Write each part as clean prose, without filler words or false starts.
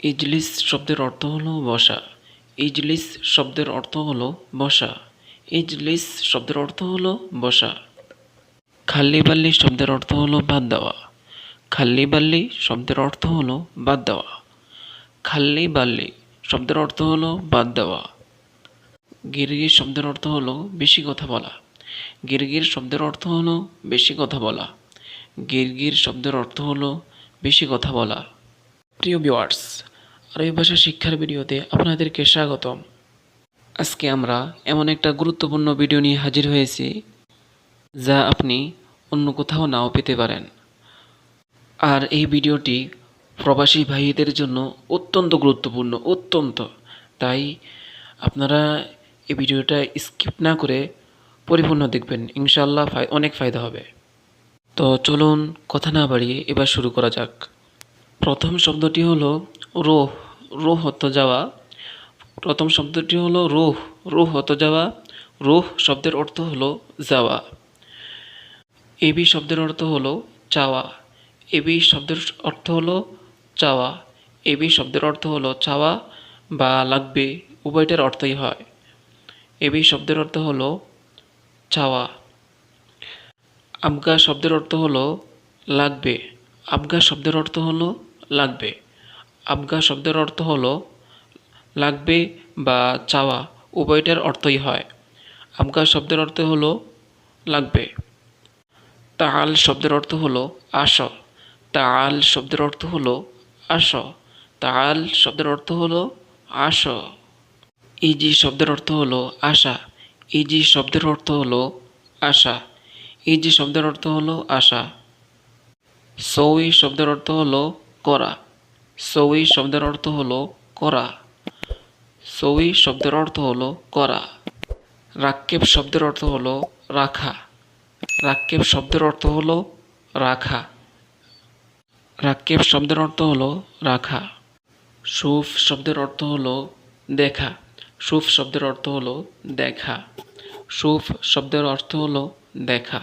ইজলিস শব্দের অর্থ হলো বসা। ইজলিস শব্দের অর্থ হলো বসা। ইজলিস শব্দের অর্থ হলো বসা। খাল্লি বাল্লি শব্দের অর্থ হলো বাদ দেওয়া। খাল্লি বাল্লি শব্দের অর্থ হলো বাদ দেওয়া। খাল্লি বাল্লি শব্দের অর্থ হলো বাদ দেওয়া। গিরগির শব্দের অর্থ হলো বেশি কথা বলা। গিরগির শব্দের অর্থ হলো বেশি কথা বলা। গিরগির শব্দের অর্থ হলো বেশি কথা বলা। প্রিয় ভিউয়ার্স, আরবি ভাষা শিক্ষার ভিডিওতে আপনাদেরকে স্বাগতম। আজকে আমরা এমন একটা গুরুত্বপূর্ণ ভিডিও নিয়ে হাজির হয়েছি যা আপনি অন্য কোথাও নাও পেতে পারেন। আর এই ভিডিওটি প্রবাসী ভাইদের জন্য অত্যন্ত গুরুত্বপূর্ণ, অত্যন্ত। তাই আপনারা এই ভিডিওটা স্কিপ না করে পরিপূর্ণ দেখবেন, ইনশাআল্লাহ অনেক ফায়দা হবে। তো চলুন কথা না বাড়িয়ে এবার শুরু করা যাক। প্রথম শব্দটি হলো রোহ। রোহ হতে যাওয়া। প্রথম শব্দটি হলো রুহ। রুহ হতে যাওয়া। রুহ শব্দের অর্থ হলো যাওয়া। এবি শব্দের অর্থ হলো চাওয়া। এবি শব্দের অর্থ হলো চাওয়া। এবি শব্দের অর্থ হলো চাওয়া বা লাগবে, উভয়টার অর্থই হয়। এবি শব্দের অর্থ হলো চাওয়া। আবগা শব্দের অর্থ হলো লাগবে। আবগা শব্দের অর্থ হলো লাগবে। আবগা শব্দের অর্থ হলো লাগবে বা চাওয়া, উভয়টার অর্থই হয়। আবগা শব্দের অর্থ হলো লাগবে। তাআল শব্দের অর্থ হলো আসো। তাআল শব্দের অর্থ হলো আসো। তাআল শব্দের অর্থ হলো আসো। ইজি শব্দের অর্থ হলো আশা। ইজি শব্দের অর্থ হলো আশা। ইজি শব্দের অর্থ হলো আশা। সৌই শব্দের অর্থ হলো করা। সৌই শব্দের অর্থ হলো করা। সৌই শব্দের অর্থ হলো করা। রাক্কেব শব্দের অর্থ হলো রাখা। রাক্কেব শব্দের অর্থ হলো রাখা। রাক্কেব শব্দের অর্থ হলো রাখা। সুফ শব্দের অর্থ হলো দেখা। সুফ শব্দের অর্থ হলো দেখা। সুফ শব্দের অর্থ হলো দেখা।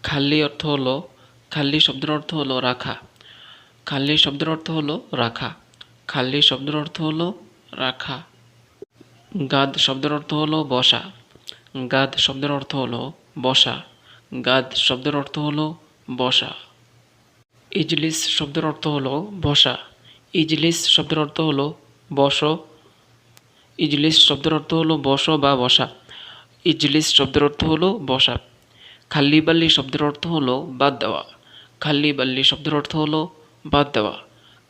খাল্লি অর্থ হলো খাল্লি শব্দের অর্থ হলো রাখা। খাল্লি শব্দের অর্থ হলো রাখা। খাল্লি শব্দের অর্থ হলো রাখা। গাদ শব্দের অর্থ হলো বসা। গাদ শব্দের অর্থ হলো বসা। গাদ শব্দের অর্থ হলো বসা। ইজলিস শব্দের অর্থ হলো বসা। ইজলিস শব্দের অর্থ হলো বসো। ইজলিস শব্দের অর্থ হলো বসো বা বসা। ইজলিস শব্দের অর্থ হলো বসা। খাল্লি বাল্লি শব্দের অর্থ হলো বাদ দেওয়া। খাল্লি বাল্লি শব্দের অর্থ হলো বাদ দেওয়া।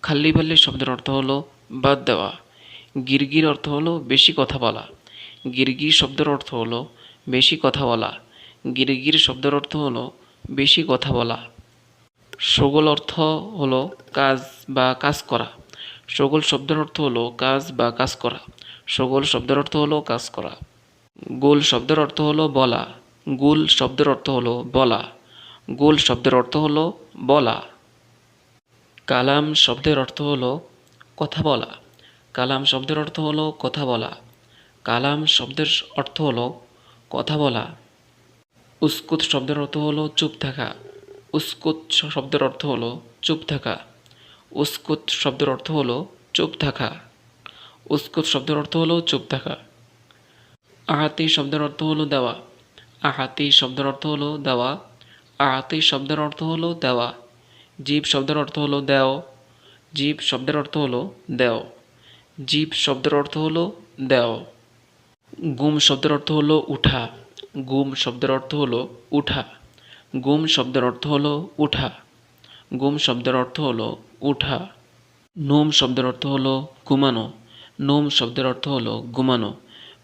খাল্লি বাল্লি শব্দের অর্থ হলো বাদ দেওয়া। গিরগির অর্থ হলো বেশি কথা বলা। গিরগির শব্দের অর্থ হলো বেশি কথা বলা। গিরগির শব্দের অর্থ হলো বেশি কথা বলা। সগোল অর্থ হলো কাজ বা কাজ করা। সগোল শব্দের অর্থ হলো কাজ বা কাজ করা। সগোল শব্দের অর্থ হলো কাজ করা। গোল শব্দের অর্থ হলো বলা। গোল শব্দের অর্থ হলো বলা। গোল শব্দের অর্থ হলো বলা। কালাম শব্দের অর্থ হলো কথা বলা। কালাম শব্দের অর্থ হলো কথা বলা। কালাম শব্দের অর্থ হলো কথা বলা। উস্কুত শব্দের অর্থ হলো চুপ থাকা। উস্কুত শব্দের অর্থ হলো চুপ থাকা। উস্কুত শব্দের অর্থ হলো চুপ থাকা। উস্কুত শব্দের অর্থ হলো চুপ থাকা। আহাতি শব্দের অর্থ হলো দেওয়া। আহাতি শব্দের অর্থ হলো দেওয়া। আহাতি শব্দের অর্থ হলো দেওয়া। জীব শব্দের অর্থ হলো দেও। জীব শব্দের অর্থ হলো দেও। জীব শব্দের অর্থ হলো দেও। গুম শব্দের অর্থ হলো উঠা। গুম শব্দের অর্থ হলো উঠা। গুম শব্দের অর্থ হলো উঠা। গুম শব্দের অর্থ হলো উঠা। নোম শব্দের অর্থ হলো ঘুমানো। নোম শব্দের অর্থ হলো ঘুমানো।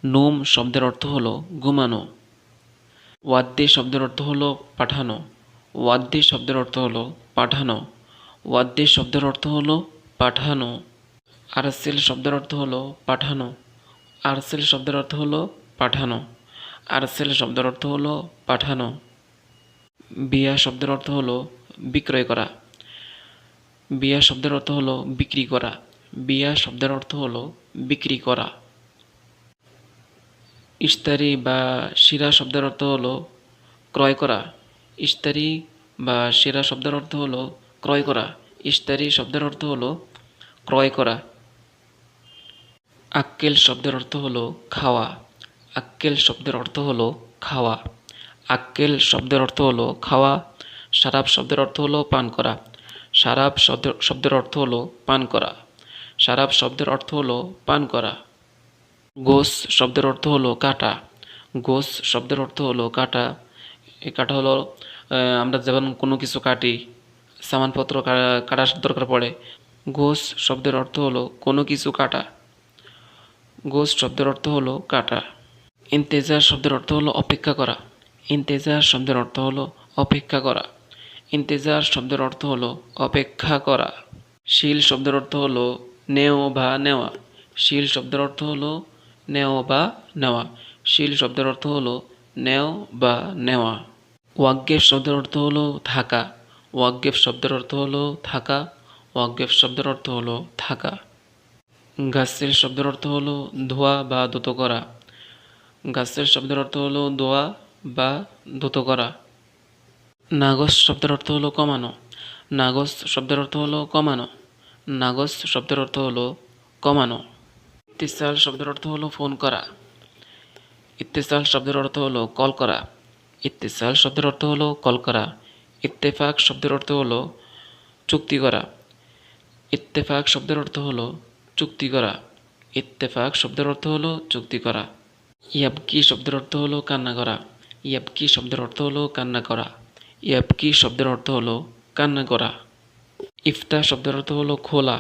নোম শব্দের অর্থ হলো ঘুমানো। ওয়াদ্দি শব্দের অর্থ হলো পাঠানো। ওয়াদ্দি শব্দের অর্থ হলো পাঠানো। ওয়াদ্দি শব্দের অর্থ হলো পাঠানো। আরসিল শব্দের অর্থ হলো পাঠানো। আরসিল শব্দের অর্থ হলো পাঠানো। আরসিল শব্দের অর্থ হলো পাঠানো। বিয়া শব্দের অর্থ হলো বিক্রয় করা। বিয়া শব্দের অর্থ হলো বিক্রি করা। বিয়া শব্দের অর্থ হলো বিক্রি করা। ইস্তারি বা শিরা শব্দের অর্থ হলো ক্রয় করা। ইস্তারি বা শিরা শব্দের অর্থ হলো ক্রয় করা। ইস্তারি শব্দের অর্থ হলো ক্রয় করা। আক্কেল শব্দের অর্থ হলো খাওয়া। আক্কেল শব্দের অর্থ হলো খাওয়া। আক্কেল শব্দের অর্থ হলো খাওয়া। শারাব শব্দের অর্থ হলো পান করা। শারাব শব্দের অর্থ হলো পান করা। শারাব শব্দের অর্থ হলো পান করা। গোস শব্দের অর্থ হলো কাটা। গোস শব্দের অর্থ হলো কাটা। এই কাটা হলো আমরা যেমন কোনো কিছু কাটি, সামানপত্র কাটার দরকার পড়ে। গোস শব্দের অর্থ হলো কোনো কিছু কাটা। গোস শব্দের অর্থ হলো কাটা। ইন্তেজার শব্দের অর্থ হলো অপেক্ষা করা। ইন্তেজার শব্দের অর্থ হলো অপেক্ষা করা। ইন্তেজার শব্দের অর্থ হলো অপেক্ষা করা। শিল শব্দের অর্থ হলো নেও বা নেওয়া। শিল শব্দের অর্থ হলো নেও বা নেওয়া। শিল শব্দের অর্থ হলো নেও বা নেওয়া। ওয়াকগেফ শব্দের অর্থ হলো থাকা। ওয়াকগেফ শব্দের অর্থ হলো থাকা। ওয়াকগেফ শব্দের অর্থ হলো থাকা। গাসেল শব্দের অর্থ হলো ধোয়া বা ধুত করা। গাসেল শব্দের অর্থ হলো ধোয়া বা ধুত করা। নাগস শব্দের অর্থ হলো কমানো। নাগস শব্দের অর্থ হলো কমানো। নাগস শব্দের অর্থ হলো কমানো। ইত্তিসাল শব্দের অর্থ হলো ফোন করা। ইত্তিসাল শব্দের অর্থ হলো কল করা। ইত্তিসাল শব্দের অর্থ হলো কল করা। ইত্তেফাক শব্দের অর্থ হলো চুক্তি করা। ইত্তেফাক শব্দের অর্থ হলো চুক্তি করা। ইত্তেফাক শব্দের অর্থ হলো চুক্তি করা। ইয়াবকি শব্দের অর্থ হলো কান্না করা। ইয়াবকি শব্দের অর্থ হলো কান্না করা। ইয়াবকি শব্দের অর্থ হলো কান্না করা। ইফতা শব্দের অর্থ হলো খোলা।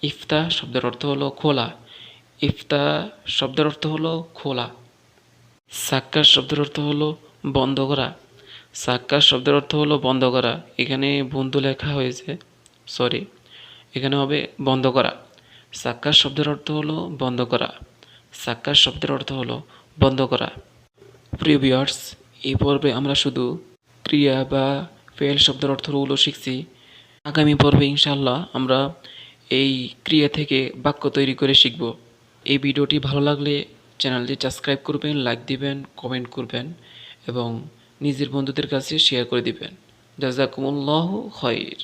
ইফতা শব্দের অর্থ হলো খোলা। ইফতা শব্দের অর্থ হলো খোলা। সাক্কার শব্দের অর্থ হলো বন্ধ করা। সাক্কার শব্দের অর্থ হলো বন্ধ করা। এখানে বন্ধু লেখা হয়েছে, সরি, এখানে হবে বন্ধ করা। সাক্কার শব্দের অর্থ হলো বন্ধ করা। সাক্কার শব্দের অর্থ হলো বন্ধ করা। প্রিয় ভিউয়ার্স, এই পর্বে আমরা শুধু ক্রিয়া বা ফেল শব্দের অর্থগুলো শিখছি। আগামী পর্বে ইনশাআল্লাহ আমরা এই ক্রিয়া থেকে বাক্য তৈরি করে শিখব। এই ভিডিওটি ভালো লাগলে চ্যানেলটি সাবস্ক্রাইব করবেন, লাইক দিবেন, কমেন্ট করবেন এবং নিজের বন্ধুদের কাছে শেয়ার করে দিবেন। জাযাকুমুল্লাহু খাইর।